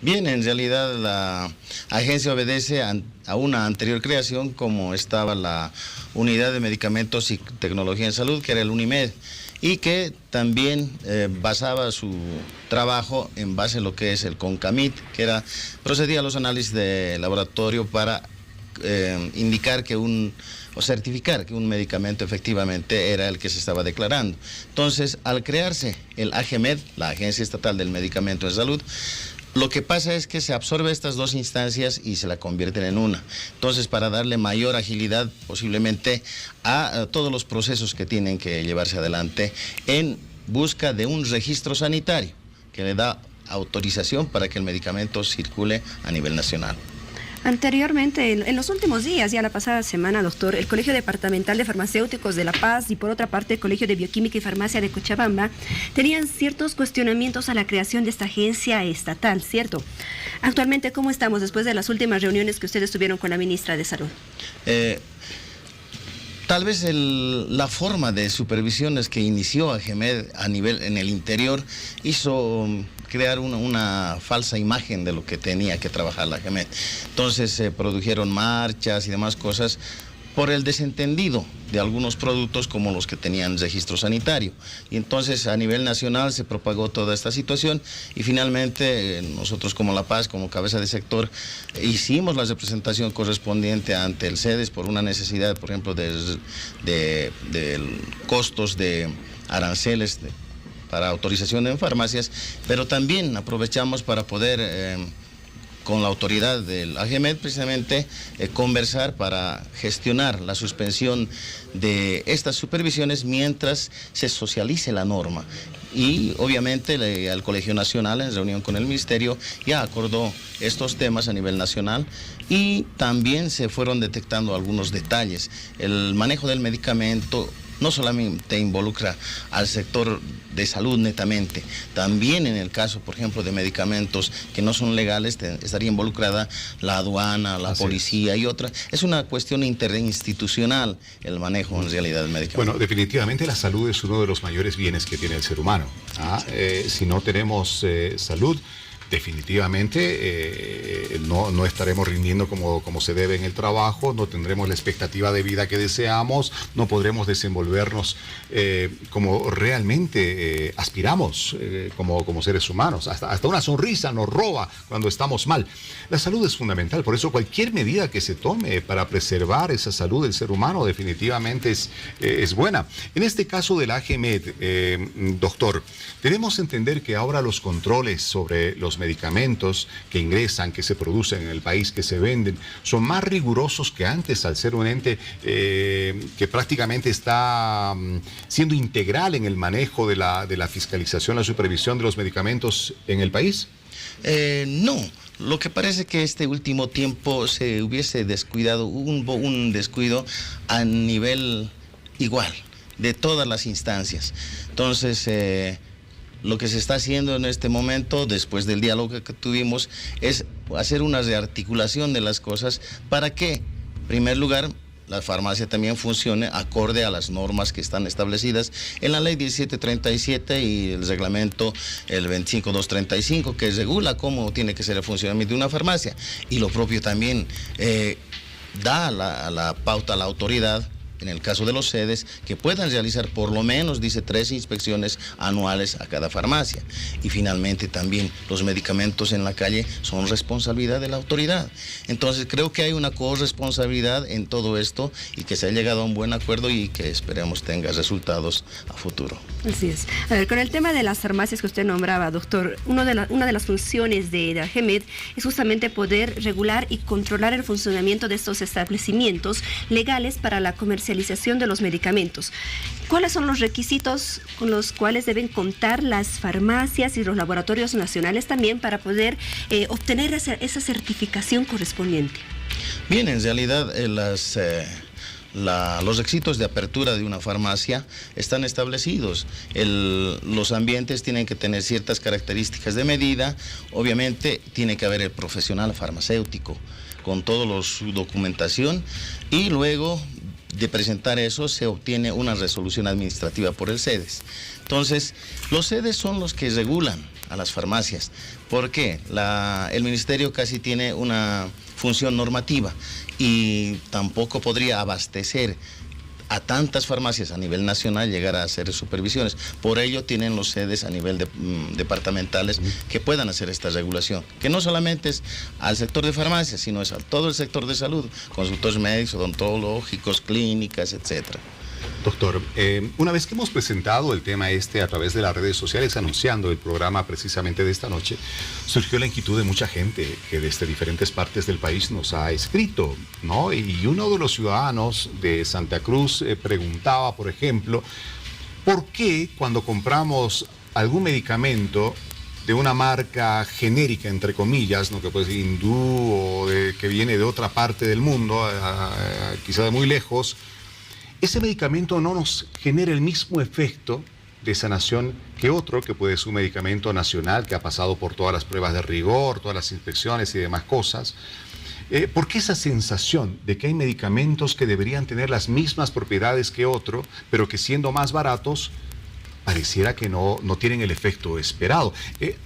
Bien, en realidad la agencia obedece a una anterior creación, como estaba la Unidad de Medicamentos y Tecnología en Salud, que era el UNIMED, y que también basaba su trabajo en base a lo que es el CONCAMIT, que procedía a los análisis de laboratorio para indicar que o certificar que un medicamento efectivamente era el que se estaba declarando. Entonces, al crearse el AGMED, la Agencia Estatal del Medicamento en Salud, lo que pasa es que se absorbe estas dos instancias y se la convierten en una. Entonces, para darle mayor agilidad posiblemente a todos los procesos que tienen que llevarse adelante en busca de un registro sanitario que le da autorización para que el medicamento circule a nivel nacional. Anteriormente, en los últimos días, ya la pasada semana, doctor, el Colegio Departamental de Farmacéuticos de La Paz y por otra parte el Colegio de Bioquímica y Farmacia de Cochabamba tenían ciertos cuestionamientos a la creación de esta agencia estatal, ¿cierto? Actualmente, ¿cómo estamos después de las últimas reuniones que ustedes tuvieron con la ministra de Salud? Tal vez la forma de supervisiones que inició AGMED a nivel en el interior hizo crear una falsa imagen de lo que tenía que trabajar la AGMED. Entonces se produjeron marchas y demás cosas por el desentendido de algunos productos como los que tenían registro sanitario. Y entonces a nivel nacional se propagó toda esta situación y finalmente nosotros como La Paz, como cabeza de sector, hicimos la representación correspondiente ante el CEDES por una necesidad, por ejemplo, de costos de aranceles para autorización en farmacias, pero también aprovechamos para poder con la autoridad del AGMED precisamente conversar para gestionar la suspensión de estas supervisiones mientras se socialice la norma. Y obviamente el Colegio Nacional, en reunión con el Ministerio, ya acordó estos temas a nivel nacional y también se fueron detectando algunos detalles. El manejo del medicamento no solamente involucra al sector de salud netamente, también en el caso, por ejemplo, de medicamentos que no son legales, estaría involucrada la aduana, la policía y otras. Es una cuestión interinstitucional el manejo en realidad del medicamento. Bueno, definitivamente la salud es uno de los mayores bienes que tiene el ser humano. Si no tenemos salud, definitivamente no estaremos rindiendo como se debe en el trabajo, no tendremos la expectativa de vida que deseamos, no podremos desenvolvernos como realmente aspiramos como seres humanos. Hasta una sonrisa nos roba cuando estamos mal. La salud es fundamental, por eso cualquier medida que se tome para preservar esa salud del ser humano definitivamente es buena. En este caso del AGMED, doctor, debemos entender que ahora los controles sobre los medicamentos que ingresan, que se producen en el país, que se venden, son más rigurosos que antes al ser un ente que prácticamente está siendo integral en el manejo de la fiscalización, la supervisión de los medicamentos en el país. No, lo que parece que este último tiempo se hubiese descuidado, un descuido a nivel igual de todas las instancias. Entonces, lo que se está haciendo en este momento, después del diálogo que tuvimos, es hacer una rearticulación de las cosas para que, en primer lugar, la farmacia también funcione acorde a las normas que están establecidas en la ley 1737 y el reglamento el 25235, que regula cómo tiene que ser el funcionamiento de una farmacia. Y lo propio también da la pauta a la autoridad, en el caso de los CEDES, que puedan realizar por lo menos, dice, 3 inspecciones anuales a cada farmacia. Y finalmente también los medicamentos en la calle son responsabilidad de la autoridad. Entonces creo que hay una corresponsabilidad en todo esto y que se ha llegado a un buen acuerdo y que esperemos tenga resultados a futuro. Así es. A ver, con el tema de las farmacias que usted nombraba, doctor, una de las funciones de AGMED es justamente poder regular y controlar el funcionamiento de estos establecimientos legales para la comercialización de los medicamentos. ¿Cuáles son los requisitos con los cuales deben contar las farmacias y los laboratorios nacionales también para poder obtener esa certificación correspondiente? Bien, en realidad los requisitos de apertura de una farmacia están establecidos. Los ambientes tienen que tener ciertas características de medida. Obviamente tiene que haber el profesional farmacéutico con toda su documentación y luego de presentar eso se obtiene una resolución administrativa por el SEDES. Entonces, los SEDES son los que regulan a las farmacias. ¿Por qué? El ministerio casi tiene una función normativa y tampoco podría abastecer a tantas farmacias a nivel nacional, llegar a hacer supervisiones. Por ello tienen los SEDES a nivel departamentales que puedan hacer esta regulación, que no solamente es al sector de farmacias, sino es a todo el sector de salud, consultores médicos, odontológicos, clínicas, etcétera. Doctor, una vez que hemos presentado el tema a través de las redes sociales, anunciando el programa precisamente de esta noche, surgió la inquietud de mucha gente que desde diferentes partes del país nos ha escrito, ¿no? Y uno de los ciudadanos de Santa Cruz preguntaba, por ejemplo, ¿por qué cuando compramos algún medicamento de una marca genérica, entre comillas, ¿no? Que puede ser hindú o que viene de otra parte del mundo, quizá de muy lejos, ese medicamento no nos genera el mismo efecto de sanación que otro, que puede ser un medicamento nacional que ha pasado por todas las pruebas de rigor, todas las inspecciones y demás cosas? ¿Por qué esa sensación de que hay medicamentos que deberían tener las mismas propiedades que otro, pero que siendo más baratos, pareciera que no tienen el efecto esperado?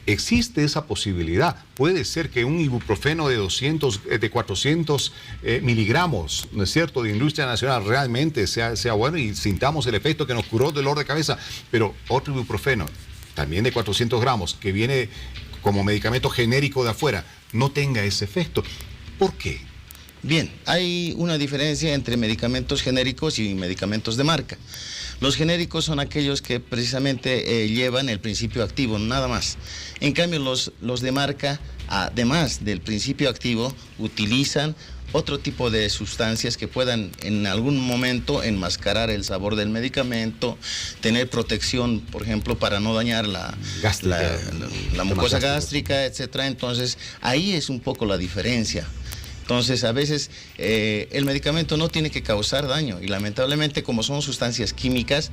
Existe esa posibilidad. Puede ser que un ibuprofeno de 400 miligramos, ¿no es cierto?, de industria nacional realmente sea bueno y sintamos el efecto que nos curó del dolor de cabeza, pero otro ibuprofeno, también de 400 gramos, que viene como medicamento genérico de afuera, no tenga ese efecto. ¿Por qué? Bien, hay una diferencia entre medicamentos genéricos y medicamentos de marca. Los genéricos son aquellos que precisamente llevan el principio activo, nada más. En cambio, los de marca, además del principio activo, utilizan otro tipo de sustancias que puedan en algún momento enmascarar el sabor del medicamento, tener protección, por ejemplo, para no dañar la mucosa gástrica, etcétera. Entonces, ahí es un poco la diferencia. Entonces, a veces el medicamento no tiene que causar daño y lamentablemente, como son sustancias químicas,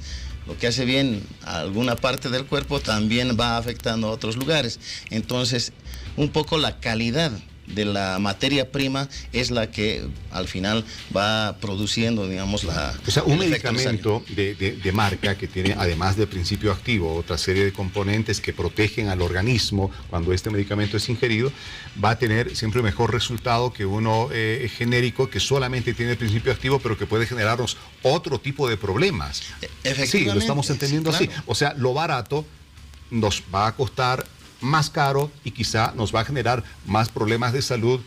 lo que hace bien a alguna parte del cuerpo también va afectando a otros lugares. Entonces, un poco la calidad de la materia prima es la que al final va produciendo, digamos, O sea, un medicamento de marca que tiene, además del principio activo, otra serie de componentes que protegen al organismo cuando este medicamento es ingerido, va a tener siempre mejor resultado que uno genérico que solamente tiene el principio activo, pero que puede generarnos otro tipo de problemas. Efectivamente. Sí, lo estamos entendiendo así. O sea, lo barato nos va a costar más caro y quizá nos va a generar más problemas de salud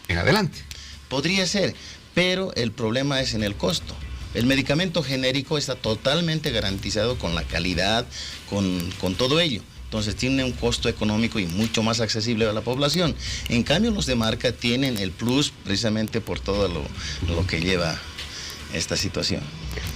en adelante. Podría ser, pero el problema es en el costo. El medicamento genérico está totalmente garantizado con la calidad, con todo ello. Entonces tiene un costo económico y mucho más accesible a la población. En cambio, los de marca tienen el plus precisamente por todo lo que lleva esta situación.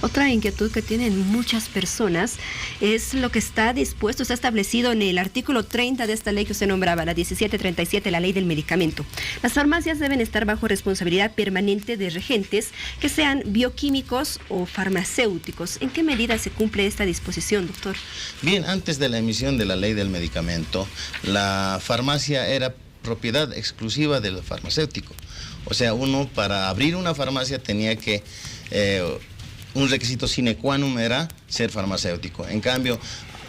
Otra inquietud que tienen muchas personas es lo que está establecido en el artículo 30 de esta ley que usted nombraba, la 1737, la ley del medicamento. Las farmacias deben estar bajo responsabilidad permanente de regentes que sean bioquímicos o farmacéuticos. ¿En qué medida se cumple esta disposición, doctor? Bien, antes de la emisión de la ley del medicamento, la farmacia era propiedad exclusiva del farmacéutico. O sea, uno para abrir una farmacia tenía que un requisito sine qua non era ser farmacéutico. En cambio,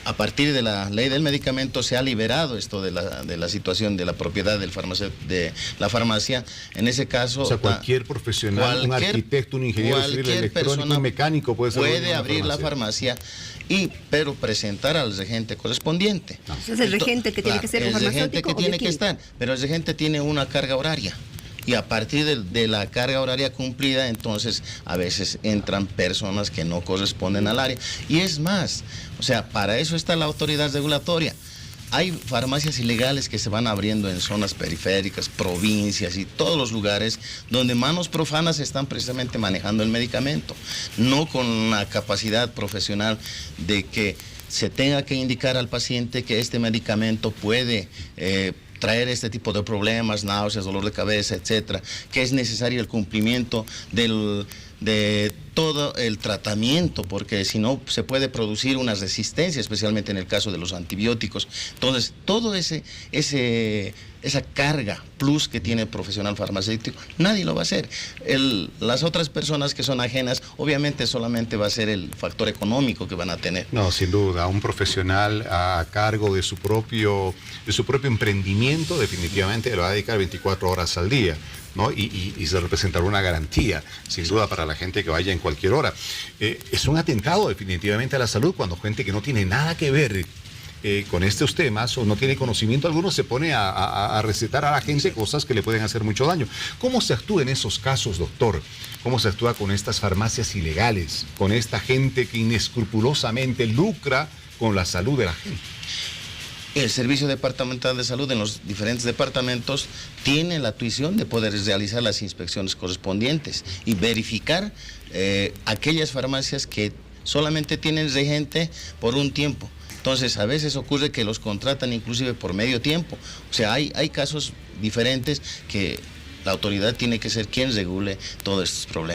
a partir de la ley del medicamento se ha liberado esto de la situación de la propiedad de la farmacia. En ese caso, o sea, cualquier profesional, un arquitecto, un ingeniero civil, electrónico, un mecánico puede abrir la farmacia, pero presentar al regente correspondiente. Es el regente que tiene que ser un farmacéutico. El regente que tiene que estar, pero el regente tiene una carga horaria. Y a partir de la carga horaria cumplida, entonces a veces entran personas que no corresponden al área. Y es más, o sea, para eso está la autoridad regulatoria. Hay farmacias ilegales que se van abriendo en zonas periféricas, provincias y todos los lugares donde manos profanas están precisamente manejando el medicamento, no con la capacidad profesional de que se tenga que indicar al paciente que este medicamento puede traer este tipo de problemas, náuseas, dolor de cabeza, etcétera, que es necesario el cumplimiento de todo el tratamiento, porque si no se puede producir una resistencia, especialmente en el caso de los antibióticos. Entonces, todo ese esa carga plus que tiene el profesional farmacéutico, nadie lo va a hacer. Las otras personas que son ajenas, obviamente solamente va a ser el factor económico que van a tener. No, sin duda, un profesional a cargo de su propio emprendimiento definitivamente le va a dedicar 24 horas al día, ¿no? Y se representará una garantía, sin duda, para la gente que vaya en cualquier hora. Es un atentado definitivamente a la salud cuando gente que no tiene nada que ver con estos temas o no tiene conocimiento alguno se pone a recetar a la gente cosas que le pueden hacer mucho daño. ¿Cómo se actúa en esos casos, doctor? ¿Cómo se actúa con estas farmacias ilegales, con esta gente que inescrupulosamente lucra con la salud de la gente? El Servicio Departamental de Salud en los diferentes departamentos tiene la tuición de poder realizar las inspecciones correspondientes y verificar aquellas farmacias que solamente tienen regente por un tiempo. Entonces, a veces ocurre que los contratan inclusive por medio tiempo. O sea, hay casos diferentes que la autoridad tiene que ser quien regule todos estos problemas.